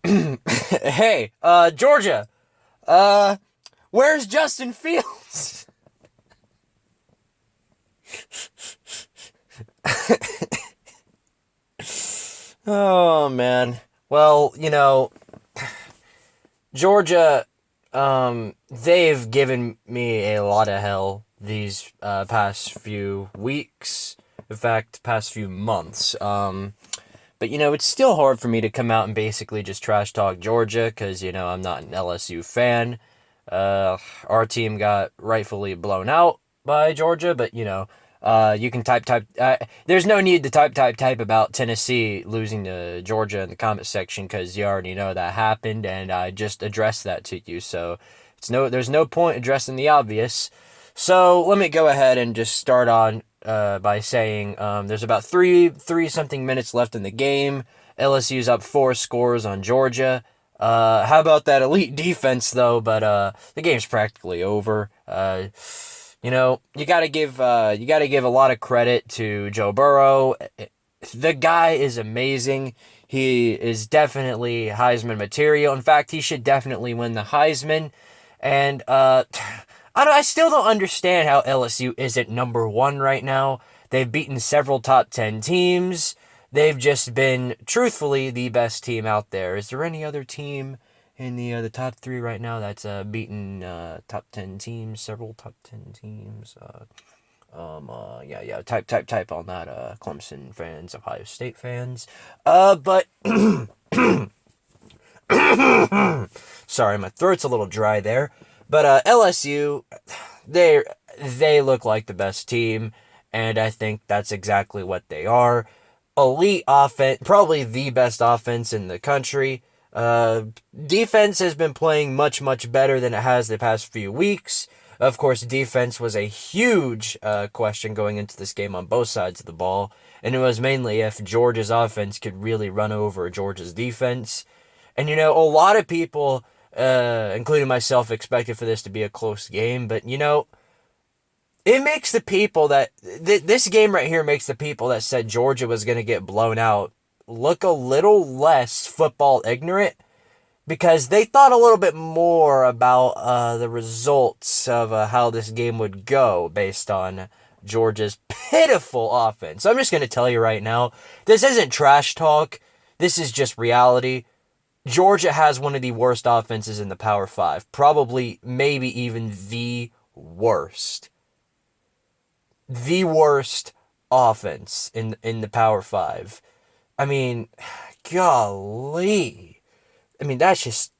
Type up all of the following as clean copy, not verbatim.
Hey, Georgia, uh, where's Justin Fields? Oh, man. Well, Georgia, they've given me a lot of hell these past few weeks. In fact, past few months. But it's still hard for me to come out and basically just trash talk Georgia because I'm not an LSU fan. Our team got rightfully blown out by Georgia, but you can type. There's no need to type about Tennessee losing to Georgia in the comment section because you already know that happened, and I just addressed that to you. So there's no point addressing the obvious. So let me go ahead and just start on by saying there's about three something minutes left in the game. LSU's up 4 scores on Georgia. How about that elite defense though? But the game's practically over. You gotta give a lot of credit to Joe Burrow. The guy is amazing. He is definitely Heisman material. In fact, he should definitely win the Heisman. And I still don't understand how LSU isn't number 1 right now. They've beaten several top 10 teams. They've just been, truthfully, the best team out there. Is there any other team in the top 3 right now that's beaten top 10 teams, several top 10 teams? Type on that, Clemson fans, Ohio State fans. But sorry, my throat's a little dry there. But LSU, they look like the best team, and I think that's exactly what they are. Elite offense, probably the best offense in the country. Defense has been playing much, much better than it has the past few weeks. Of course, defense was a huge question going into this game on both sides of the ball, and it was mainly if Georgia's offense could really run over Georgia's defense. And a lot of people, including myself, expected for this to be a close game, but it makes the people that this game right here makes the people that said Georgia was going to get blown out look a little less football ignorant, because they thought a little bit more about the results of how this game would go based on Georgia's pitiful offense. So I'm just going to tell you right now, this isn't trash talk. This is just reality. Georgia has one of the worst offenses in the Power 5. Probably, maybe even the worst. The worst offense in the Power 5. I mean, golly. I mean, that's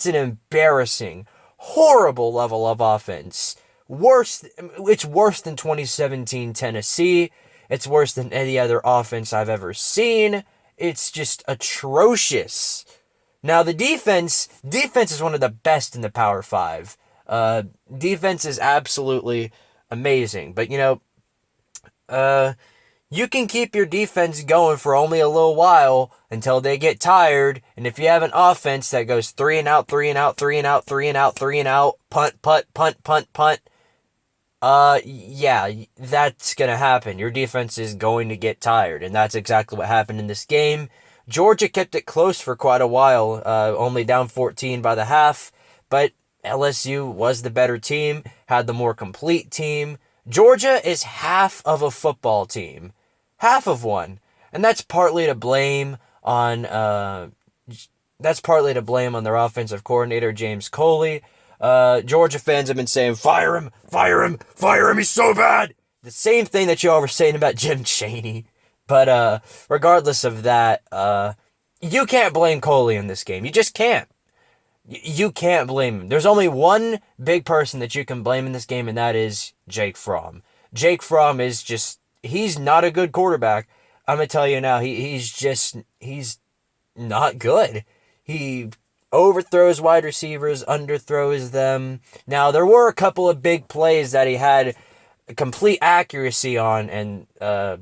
an embarrassing, horrible level of offense. It's worse than 2017 Tennessee. It's worse than any other offense I've ever seen. It's just atrocious. Now, the defense is one of the best in the Power 5. Defense is absolutely amazing. But, you can keep your defense going for only a little while until they get tired. And if you have an offense that goes 3 and out, 3 and out, 3 and out, 3 and out, 3 and out, punt, punt, yeah, that's going to happen. Your defense is going to get tired, and that's exactly what happened in this game. Georgia kept it close for quite a while, only down 14 by the half, but LSU was the better team, had the more complete team. Georgia is half of a football team. Half of one. And that's partly to blame on their offensive coordinator, James Coley. Georgia fans have been saying, fire him, he's so bad. The same thing that you all were saying about Jim Chaney. But regardless of that, you can't blame Coley in this game. You just can't. You can't blame him. There's only one big person that you can blame in this game, and that is Jake Fromm. Jake Fromm is he's not a good quarterback. I'm going to tell you now, he's not good. He overthrows wide receivers, underthrows them. Now, there were a couple of big plays that he had complete accuracy on, and there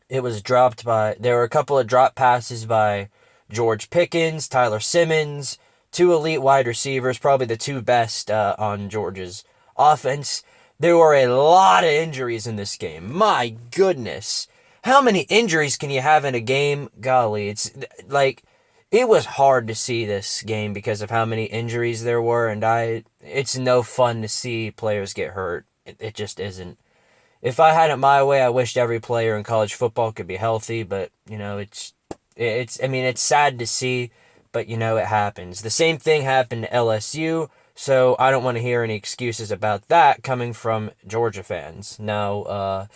were a couple of drop passes by George Pickens, Tyler Simmons, 2 elite wide receivers, probably the 2 best on Georgia's offense. There were a lot of injuries in this game. My goodness. How many injuries can you have in a game? Golly, it was hard to see this game because of how many injuries there were, and it's no fun to see players get hurt. It just isn't. If I had it my way, I wished every player in college football could be healthy, but I mean, it's sad to see, but it happens. The same thing happened to LSU, so I don't want to hear any excuses about that coming from Georgia fans. Now,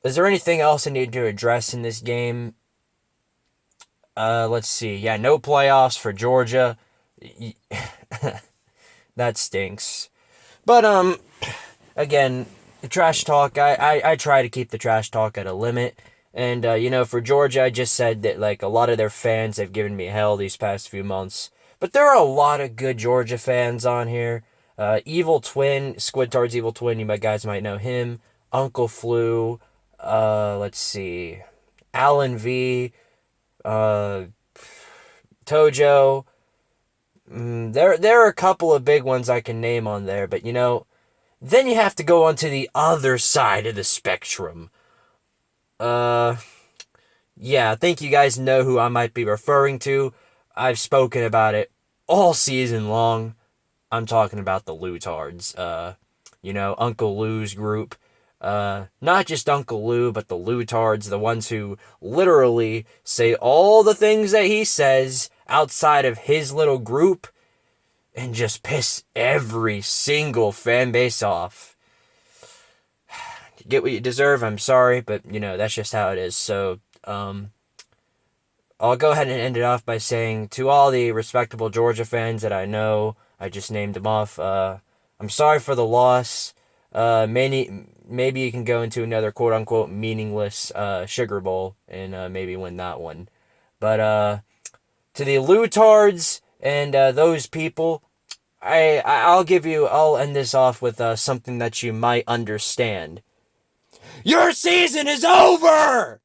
is there anything else I need to address in this game? Let's see. Yeah, no playoffs for Georgia. That stinks. But, again, the trash talk, I try to keep the trash talk at a limit. And, for Georgia, I just said that, like, a lot of their fans have given me hell these past few months. But there are a lot of good Georgia fans on here. Evil Twin, Squidtard's Evil Twin, you guys might know him. Uncle Flu, let's see, Alan V, Tojo. There are a couple of big ones I can name on there, but then you have to go onto the other side of the spectrum. Yeah, I think you guys know who I might be referring to. I've spoken about it all season long. I'm talking about the Lutards. Uncle Lou's group. Not just Uncle Lou, but the Lutards, the ones who literally say all the things that he says outside of his little group and just piss every single fan base off. You get what you deserve, I'm sorry, but, that's just how it is. So, I'll go ahead and end it off by saying to all the respectable Georgia fans that I know, I just named them off, I'm sorry for the loss. Maybe you can go into another quote-unquote meaningless Sugar Bowl and maybe win that one. But to the Lutards and those people, I'll end this off with something that you might understand. Your season is over!